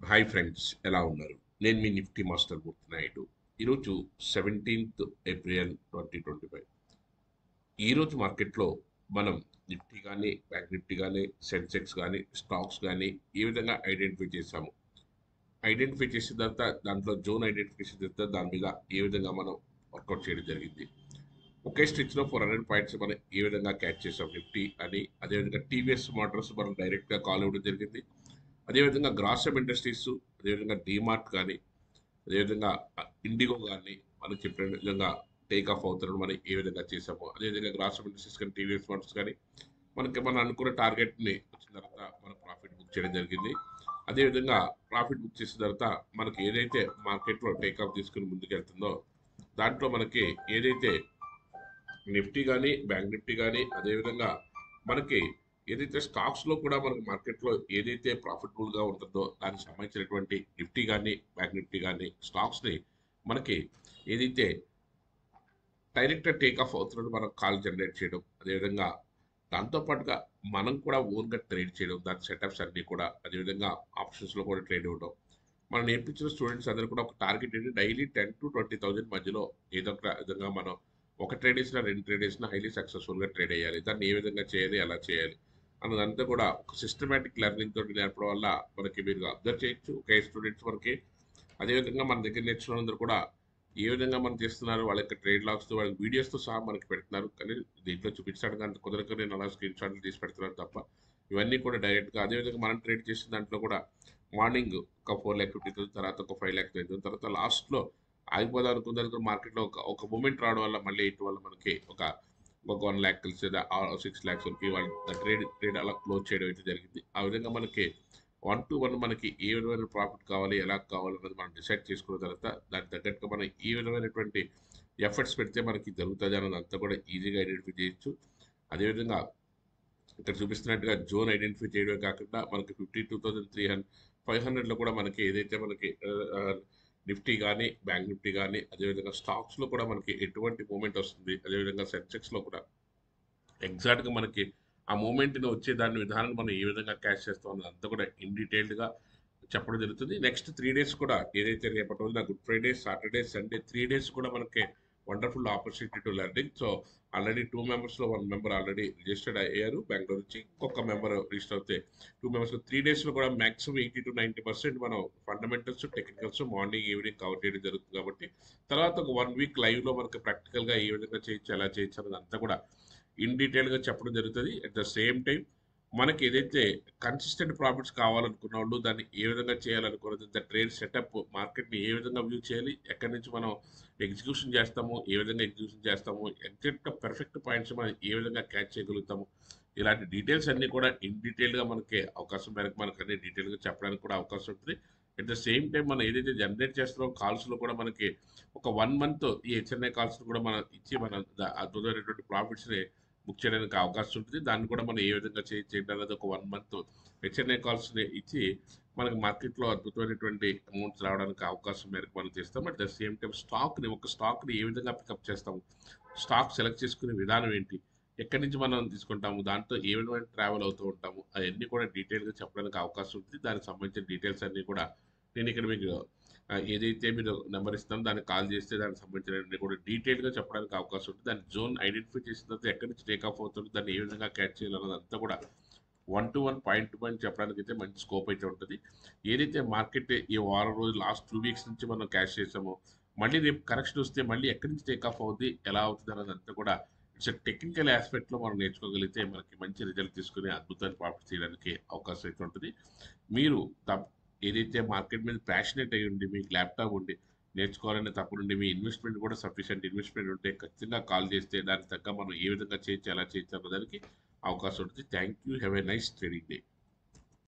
Hi friends, ఎలా ఉన్నారు? నేను మీ నిఫ్టీ మాస్టర్ మూర్తి నాయుడు. ఈరోజు 17 ఏప్రిల్ 2025. ఈరోజు మార్కెట్లో మనం నిఫ్టీ కానీ, బ్యాంక్ నిఫ్టీ కానీ, సెన్సెక్స్ కానీ, స్టాక్స్ కానీ ఏ విధంగా ఐడెంటిఫై చేసాము. ఐడెంటిఫై చేసిన తర్వాత దాంట్లో జోన్ ఐడెంటిఫికేషన్ తర్వాత దాని మీద ఏ విధంగా మనం వర్కౌట్ చేయడం జరిగింది. ఒకే స్ట్రిచ్లో 400 పాయింట్స్ మనం ఏ విధంగా క్యాచ్ చేసాం నిఫ్టీ అని. అదేవిధంగా టీవీఎస్ మోటార్స్ మనం డైరెక్ట్గా కాల్ ఇవ్వడం జరిగింది. అదేవిధంగా గ్రాసమ్ ఇండస్ట్రీస్, అదేవిధంగా డీమార్ట్ కానీ, అదేవిధంగా ఇండిగో కానీ మనం చెప్పిన విధంగా టేక్ ఆఫ్ అవుతున్నప్పుడు మనం ఏ విధంగా చేసామో, అదేవిధంగా గ్రాసమ్ ఇండస్ట్రీస్ కానీ టీవీఎస్ మోటార్స్ కానీ మనం అనుకున్న టార్గెట్ని వచ్చిన తర్వాత మనం ప్రాఫిట్ బుక్ చేయడం జరిగింది. అదేవిధంగా ప్రాఫిట్ బుక్ చేసిన తర్వాత మనకి ఏదైతే మార్కెట్లో టేక్ ఆఫ్ తీసుకుని ముందుకు వెళ్తుందో దాంట్లో మనకి ఏదైతే నిఫ్టీ కానీ, బ్యాంక్ నిఫ్టీ కానీ, అదేవిధంగా మనకి ఏదైతే స్టాక్స్లో కూడా మనకి మార్కెట్లో ఏదైతే ప్రాఫిటబుల్గా ఉంటుందో దానికి సంబంధించినటువంటి నిఫ్టీ కానీ, బ్యాంక్ నిఫ్టీ కానీ స్టాక్స్ని మనకి ఏదైతే డైరెక్ట్గా టేక్ ఆఫ్ అవుతున్నట్టు మనం కాల్ జనరేట్ చేయడం, అదేవిధంగా దాంతోపాటుగా మనం కూడా ఓన్గా ట్రేడ్ చేయడం, దాని సెటప్స్ అన్నీ కూడా, అదేవిధంగా ఆప్షన్స్లో కూడా ట్రేడ్ ఇవ్వడం. మనం నేర్పించిన స్టూడెంట్స్ అందరూ కూడా ఒక టార్గెట్ ఏంటి, డైలీ 10 to 20,000 మధ్యలో ఏదో ఒక విధంగా మనం ఒక ట్రేడ్ వేసినా, 2 ట్రేడ్ వేసినా హైలీ సక్సెస్ఫుల్గా ట్రేడ్ అయ్యాలి. దాన్ని ఏ విధంగా చేయాలి, ఎలా చేయాలి అన్నదంతా కూడా ఒక సిస్టమేటిక్ లెర్నింగ్ తోటి నేర్పడం వల్ల మనకి మీరు అబ్జర్వ్ చేయొచ్చు. ఒక స్టూడెంట్స్ మనకి అదేవిధంగా మన దగ్గర నేర్చుకున్న అందరూ కూడా ఏ విధంగా మనం చేస్తున్నారు, వాళ్ళ యొక్క ట్రేడ్ లాగ్స్తో, వాళ్ళ వీడియోస్తో సహా మనకి పెడుతున్నారు. కానీ దీంట్లో చూపించడానికి అంత కుదరక నేను అలా స్క్రీన్ షాట్లు తీసి పెడుతున్నాను తప్ప, ఇవన్నీ కూడా డైరెక్ట్గా అదేవిధంగా మనం ట్రేడ్ చేసిన దాంట్లో కూడా మార్నింగ్ ఒక 4,50,000, తర్వాత ఒక 5,30,000, తర్వాత లాస్ట్లో ఆగిపోదాం అనుకున్న తర్వాత మార్కెట్లో ఒక మూమెంట్ రావడం వల్ల మళ్ళీ ఇటు వల్ల మనకి ఒక 1 lakh కలిసి 6 lakhs వరకు వాళ్ళ ట్రేడ్ అలా క్లోజ్ చేయడం అయితే జరిగింది. ఆ విధంగా మనకి 1 to 1 మనకి ఏ విధమైన ప్రాఫిట్ కావాలి, ఎలా కావాలి అన్నది మనం డిసైడ్ చేసుకున్న తర్వాత దానికి తగ్గట్టుగా మనం ఏ విధమైనటువంటి ఎఫర్ట్స్ పెడితే మనకి జరుగుతుంది అన్నది అంతా కూడా ఈజీగా ఐడెంటిఫై చేయొచ్చు. అదేవిధంగా ఇక్కడ చూపిస్తున్నట్టుగా జోన్ ఐడెంటిఫై చేయడమే కాకుండా మనకి 52,300 కూడా మనకి ఏదైతే మనకి నిఫ్టీ కానీ, బ్యాంక్ నిఫ్టీ కానీ, అదేవిధంగా స్టాక్స్లో కూడా మనకి ఎటువంటి మూమెంట్ వస్తుంది, అదేవిధంగా సెన్సెక్స్లో కూడా ఎగ్జాక్ట్గా మనకి ఆ మూమెంట్ని వచ్చే దాని విధానం మనం ఏ విధంగా క్యాష్ చేస్తాం అన్నది అంతా కూడా ఇన్ డీటెయిల్డ్గా చెప్పడం జరుగుతుంది. నెక్స్ట్ 3 days కూడా ఏదైతే రేపటి రోజున good Friday, Saturday, Sunday 3 days కూడా మనకి wonderful opportunity to learning. So already 2 members లో 1 member ఆల్రెడీ రిజిస్టర్డ్ అయ్యారు బెంగళూరు నుంచి, ఇంకొక మెంబర్ రిజిస్టర్ అవుతే 2 members 3 daysలో కూడా మాక్సిమం 80 to 90% మనం fundamentals, technicals morning evening cover చేయడం జరుగుతుంది. కాబట్టి తర్వాత ఒక 1 week లైవ్లో మనకి ప్రాక్టికల్గా ఏ విధంగా చేయొచ్చు, ఎలా చేయొచ్చు అన్నది అంతా కూడా ఇన్ డీటెయిల్గా చెప్పడం జరుగుతుంది. అట్ ద సేమ్ టైం మనకి ఏదైతే కన్సిస్టెంట్ ప్రాఫిట్స్ కావాలనుకున్న వాళ్ళు దాన్ని ఏ విధంగా చేయాలనుకున్నది, ద ట్రేడ్ సెటప్, మార్కెట్ని ఏ విధంగా వ్యూ చేయాలి, ఎక్కడి నుంచి మనం ఎగ్జిక్యూషన్ చేస్తాము, ఏ విధంగా ఎగ్జిక్యూషన్ చేస్తాము, ఎగ్జాక్ట్గా పర్ఫెక్ట్ పాయింట్స్ మనం ఏ విధంగా క్యాచ్ చేయగలుగుతాము, ఇలాంటి డీటెయిల్స్ అన్నీ కూడా ఇన్ డీటెయిల్గా మనకి అవకాశం మేరకు మనకు అన్ని డీటెయిల్గా చెప్పడానికి కూడా అవకాశం ఉంటుంది. అట్ ద సేమ్ టైం మనం ఏదైతే జనరేట్ చేస్తున్నామో కాల్స్లో కూడా మనకి ఒక 1 month ఈ హెచ్ఎన్ఐ కాల్స్ కూడా మనం ఇచ్చి మన అద్భుతమైనటువంటి ప్రాఫిట్స్ని బుక్ చేయడానికి అవకాశం ఉంటుంది. దాన్ని కూడా మనం ఏ విధంగా చేయడం అనేది ఒక 1 month హెచ్ఎన్ఐ కాల్స్ని ఇచ్చి మనకి మార్కెట్లో అద్భుతమైనటువంటి అమౌంట్స్ రావడానికి అవకాశం మేరకు మనం చేస్తాం. అట్ ద సేమ్ టైం ఒక స్టాక్ని ఏ విధంగా పికప్ చేస్తాము, స్టాక్ సెలెక్ట్ చేసుకునే విధానం ఏంటి, ఎక్కడి నుంచి మనం తీసుకుంటాము, దాంతో ఏ విధమైన ట్రావెల్ అవుతూ ఉంటాము, అవన్నీ కూడా డీటెయిల్గా చెప్పడానికి అవకాశం ఉంటుంది. దానికి సంబంధించిన డీటెయిల్స్ అన్నీ కూడా నేను ఇక్కడ మీకు ఏదైతే మీరు నెంబర్ ఇస్తానో దానికి కాల్ చేస్తే దానికి సంబంధించిన కూడా డీటెయిల్గా చెప్పడానికి అవకాశం ఉంటుంది. దాని జోన్ ఐడెంటిఫై చేసిన తర్వాత ఎక్కడి నుంచి టేక్ ఆఫ్ అవుతుంది, దాన్ని ఏ విధంగా క్యాచ్ చేయాలన్నది అంతా కూడా 1 to 1 పాయింట్ టు పాయింట్ చెప్పడానికి అయితే మంచి స్కోప్ అయితే ఉంటుంది. ఏదైతే మార్కెట్ ఈ వారం రోజులు లాస్ట్ 2 weeks నుంచి మనం క్యాష్ చేసామో మళ్ళీ రేపు కరెక్షన్ వస్తే మళ్ళీ ఎక్కడి నుంచి టేక్ ఆఫ్ అవుద్ది, ఎలా అవుతుంది అన్నది అంతా కూడా ఇట్స్ టెక్నికల్ ఆస్పెక్ట్లో మనం నేర్చుకోగలిగితే మనకి మంచి రిజల్ట్ తీసుకుని అద్భుతమైన ప్రాఫిట్ చేయడానికి అవకాశం అయితే ఉంటుంది. మీరు ఏదైతే మార్కెట్ మీద ప్యాషనెట్ అయ్యి ఉండి మీకు ల్యాప్టాప్ ఉండి నేర్చుకోవాలనే తప్పునుండి మీ ఇన్వెస్ట్మెంట్ కూడా సఫిషియెంట్ ఇన్వెస్ట్మెంట్ ఉంటే ఖచ్చితంగా కాల్ చేస్తే దానికి తగ్గ మనం ఏ విధంగా చేయొచ్చు, ఎలా చేయొచ్చు అన్నదానికి అవకాశం ఉంటుంది. Thank you. Have a nice trading day.